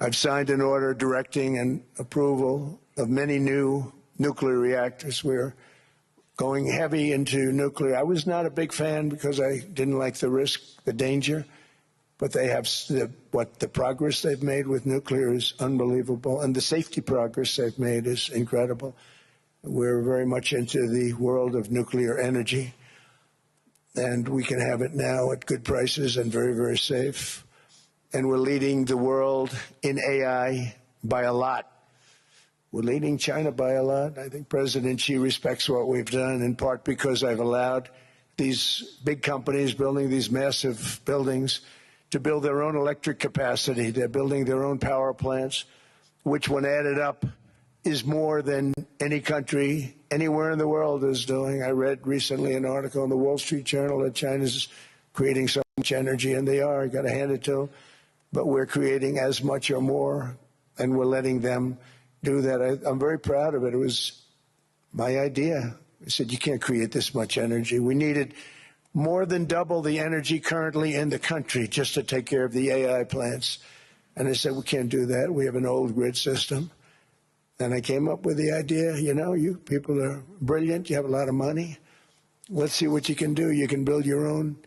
I've signed an order directing and approval of many new nuclear reactors. We're going heavy into nuclear. I was not a big fan because I didn't like the risk, the danger, but they have the progress they've made with nuclear is unbelievable, and the safety progress they've made is incredible. We're very much into the world of nuclear energy, and we can have it now at good prices and very, very safe. And we're leading the world in AI by a lot. We're leading China by a lot. I think President Xi respects what we've done, in part because I've allowed these big companies building these massive buildings to build their own electric capacity. They're building their own power plants, which when added up is more than any country anywhere in the world is doing. I read recently an article in the Wall Street Journal that China's creating so much energy, and they are. I got to hand it to them. But we're creating as much or more, and we're letting them do that. I'm very proud of it. It was my idea. I said, you can't create this much energy. We needed more than double the energy currently in the country just to take care of the AI plants. And I said, we can't do that. We have an old grid system. And I came up with the idea, you know, you people are brilliant. You have a lot of money. Let's see what you can do. You can build your own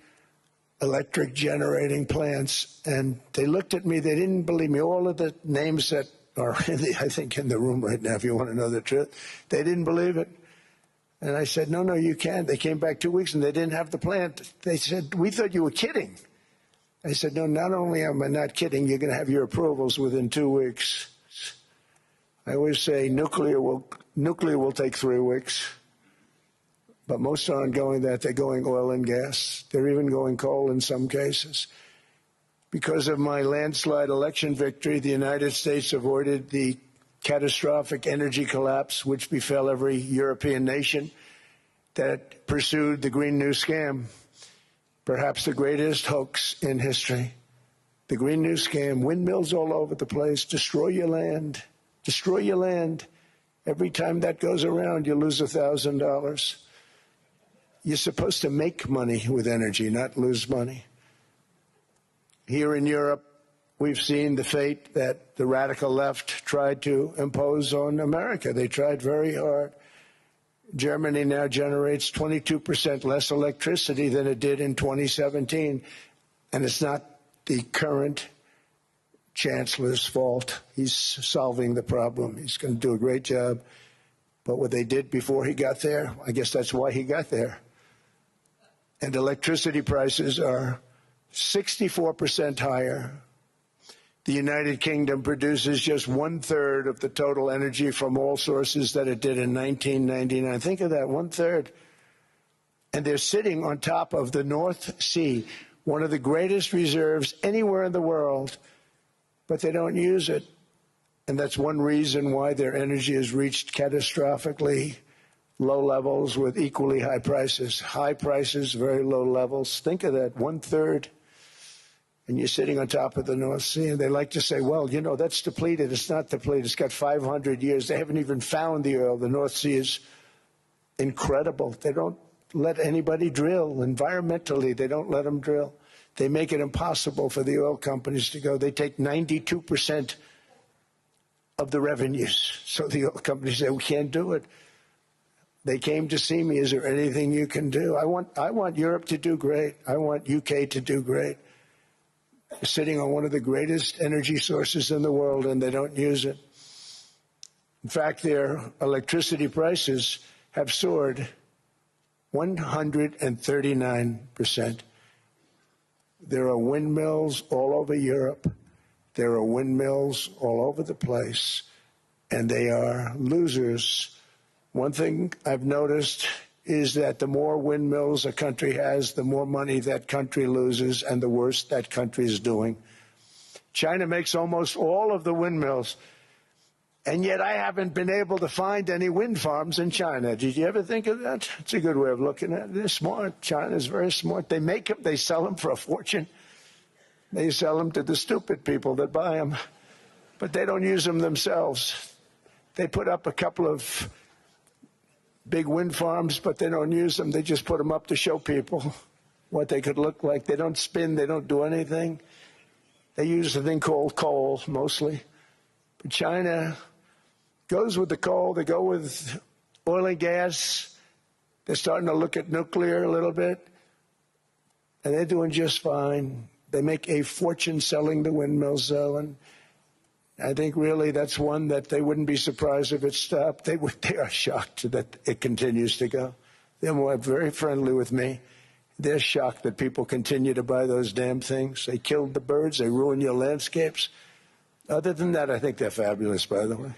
electric generating plants. And they looked at me. They didn't believe me. All of the names that are, I think, in the room right now, if you want to know the truth, they didn't believe it. And I said, no, you can't. They came back 2 weeks and they didn't have the plant. They said, we thought you were kidding. I said, no, not only am I not kidding, you're going to have your approvals within 2 weeks. I always say nuclear will take 3 weeks. But most aren't going that. They're going oil and gas. They're even going coal in some cases. Because of my landslide election victory, the United States avoided the catastrophic energy collapse which befell every European nation that pursued the Green New Scam, perhaps the greatest hoax in history. The Green New Scam, windmills all over the place, destroy your land, destroy your land. Every time that goes around, you lose $1,000. You're supposed to make money with energy, not lose money. Here in Europe, we've seen the fate that the radical left tried to impose on America. They tried very hard. Germany now generates 22% less electricity than it did in 2017. And it's not the current chancellor's fault. He's solving the problem. He's going to do a great job. But what they did before he got there, I guess that's why he got there. And electricity prices are 64% higher. The United Kingdom produces just 1/3 of the total energy from all sources that it did in 1999. Think of that, 1/3. And they're sitting on top of the North Sea, one of the greatest reserves anywhere in the world, but they don't use it. And that's one reason why their energy has reached catastrophically low levels with equally high prices. High prices, very low levels. Think of that, 1/3. And you're sitting on top of the North Sea, and they like to say, well, you know, that's depleted. It's not depleted. It's got 500 years. They haven't even found the oil. The North Sea is incredible. They don't let anybody drill. Environmentally, they don't let them drill. They make it impossible for the oil companies to go. They take 92% of the revenues. So the oil companies say, we can't do it. They came to see me. Is there anything you can do? I want Europe to do great. I want UK to do great. They're sitting on one of the greatest energy sources in the world, and they don't use it. In fact, their electricity prices have soared 139%. There are windmills all over Europe. There are windmills all over the place, and they are losers. One thing I've noticed is that the more windmills a country has, the more money that country loses and the worse that country is doing. China makes almost all of the windmills, and yet I haven't been able to find any wind farms in China. Did you ever think of that? It's a good way of looking at it. They're smart. China's very smart. They make them, they sell them for a fortune. They sell them to the stupid people that buy them, but they don't use them themselves. They put up a couple of big wind farms, but they don't use them. They just put them up to show people what they could look like. They don't spin. They don't do anything. They use a thing called coal mostly. But China goes with the coal. They go with oil and gas. They're starting to look at nuclear a little bit. And they're doing just fine. They make a fortune selling the windmills, though. And I think really that's one that they wouldn't be surprised if it stopped. They are shocked that it continues to go. They're very friendly with me. They're shocked that people continue to buy those damn things. They killed the birds. They ruin your landscapes. Other than that, I think they're fabulous, by the way.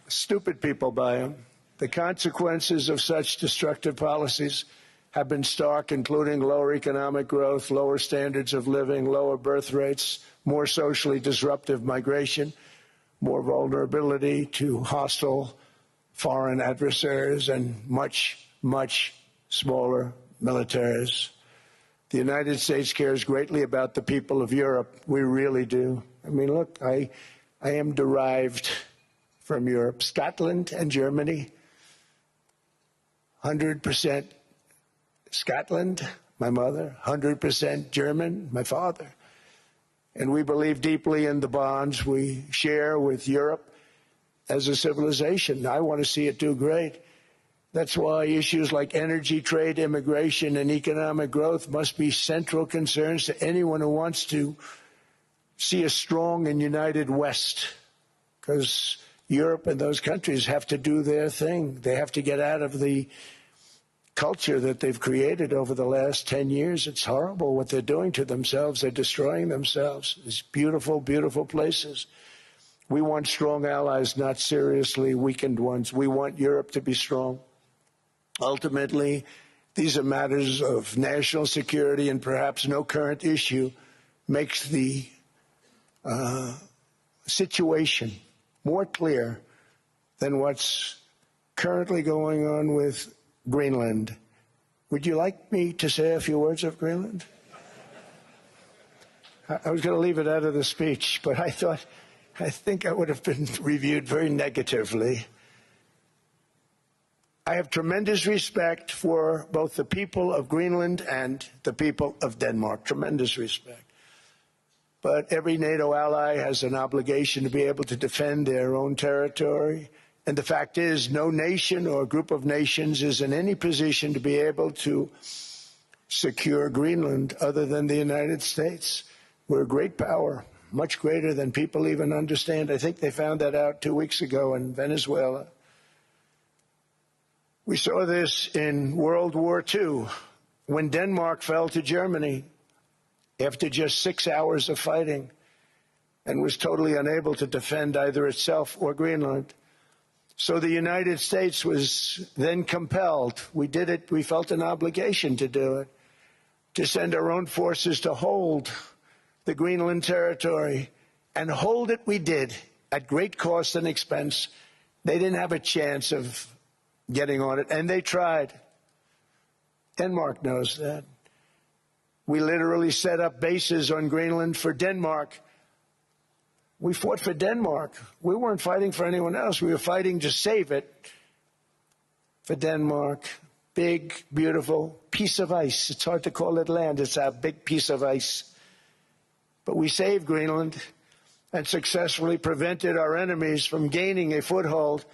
Stupid people buy them. The consequences of such destructive policies have been stark, including lower economic growth, lower standards of living, lower birth rates, more socially disruptive migration, more vulnerability to hostile foreign adversaries, and much, much smaller militaries. The United States cares greatly about the people of Europe. We really do. I mean, look, I am derived from Europe. Scotland and Germany, 100% Scotland, my mother, 100% German, my father. And we believe deeply in the bonds we share with Europe as a civilization. I want to see it do great. That's why issues like energy, trade, immigration, and economic growth must be central concerns to anyone who wants to see a strong and united West, because Europe and those countries have to do their thing. They have to get out of the culture that they've created over the last 10 years. It's horrible what they're doing to themselves. They're destroying themselves. These beautiful, beautiful places. We want strong allies, not seriously weakened ones. We want Europe to be strong. Ultimately, these are matters of national security, and perhaps no current issue makes the situation more clear than what's currently going on with Greenland. Would you like me to say a few words of Greenland? I was going to leave it out of the speech, but I think I would have been reviewed very negatively. I have tremendous respect for both the people of Greenland and the people of Denmark, tremendous respect. But every NATO ally has an obligation to be able to defend their own territory. And the fact is, no nation or group of nations is in any position to be able to secure Greenland other than the United States. We're a great power, much greater than people even understand. I think they found that out 2 weeks ago in Venezuela. We saw this in World War II, when Denmark fell to Germany after just 6 hours of fighting and was totally unable to defend either itself or Greenland. So the United States was then compelled, we did it, we felt an obligation to do it, to send our own forces to hold the Greenland territory. And hold it we did, at great cost and expense. They didn't have a chance of getting on it, and they tried. Denmark knows that. We literally set up bases on Greenland for Denmark. We fought for Denmark. We weren't fighting for anyone else. We were fighting to save it for Denmark. Big, beautiful piece of ice. It's hard to call it land. It's a big piece of ice. But we saved Greenland and successfully prevented our enemies from gaining a foothold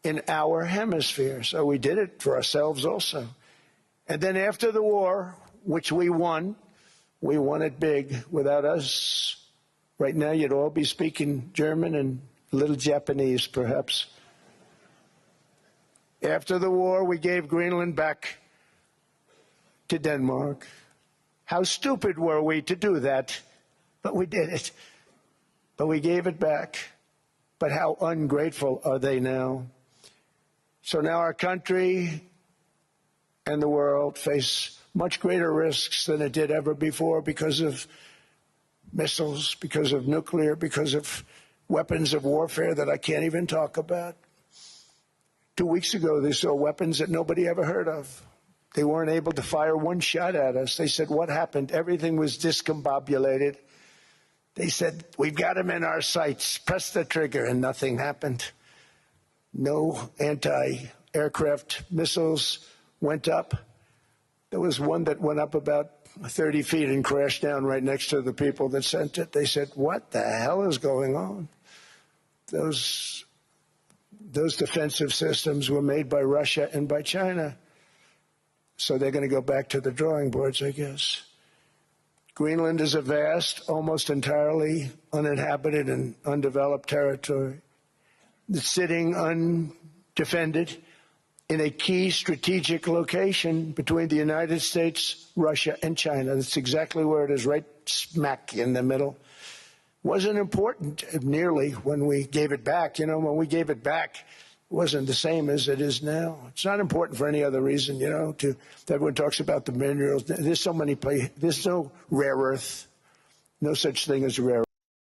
in our hemisphere. So we did it for ourselves also. And then after the war, which we won it big. Without us, right now you'd all be speaking German and a little Japanese, perhaps. After the war, we gave Greenland back to Denmark. How stupid were we to do that? But we did it. But we gave it back. But how ungrateful are they now? So now our country and the world face much greater risks than it did ever before because of missiles, because of nuclear, because of weapons of warfare that I can't even talk about. 2 weeks ago, they saw weapons that nobody ever heard of. They weren't able to fire one shot at us. They said, what happened? Everything was discombobulated. They said, we've got them in our sights. Press the trigger, and nothing happened. No anti-aircraft missiles went up. There was one that went up about 30 feet and crashed down right next to the people that sent it. They said, what the hell is going on? Those defensive systems were made by Russia and by China. So they're going to go back to the drawing boards, I guess. Greenland is a vast, almost entirely uninhabited and undeveloped territory. It's sitting undefended in a key strategic location between the United States, Russia, and China. That's exactly where it is, right smack in the middle. Wasn't important nearly when we gave it back. You know, when we gave it back, it wasn't the same as it is now. It's not important for any other reason, you know, everyone talks about the minerals. There's so many places. There's no rare earth, no such thing as rare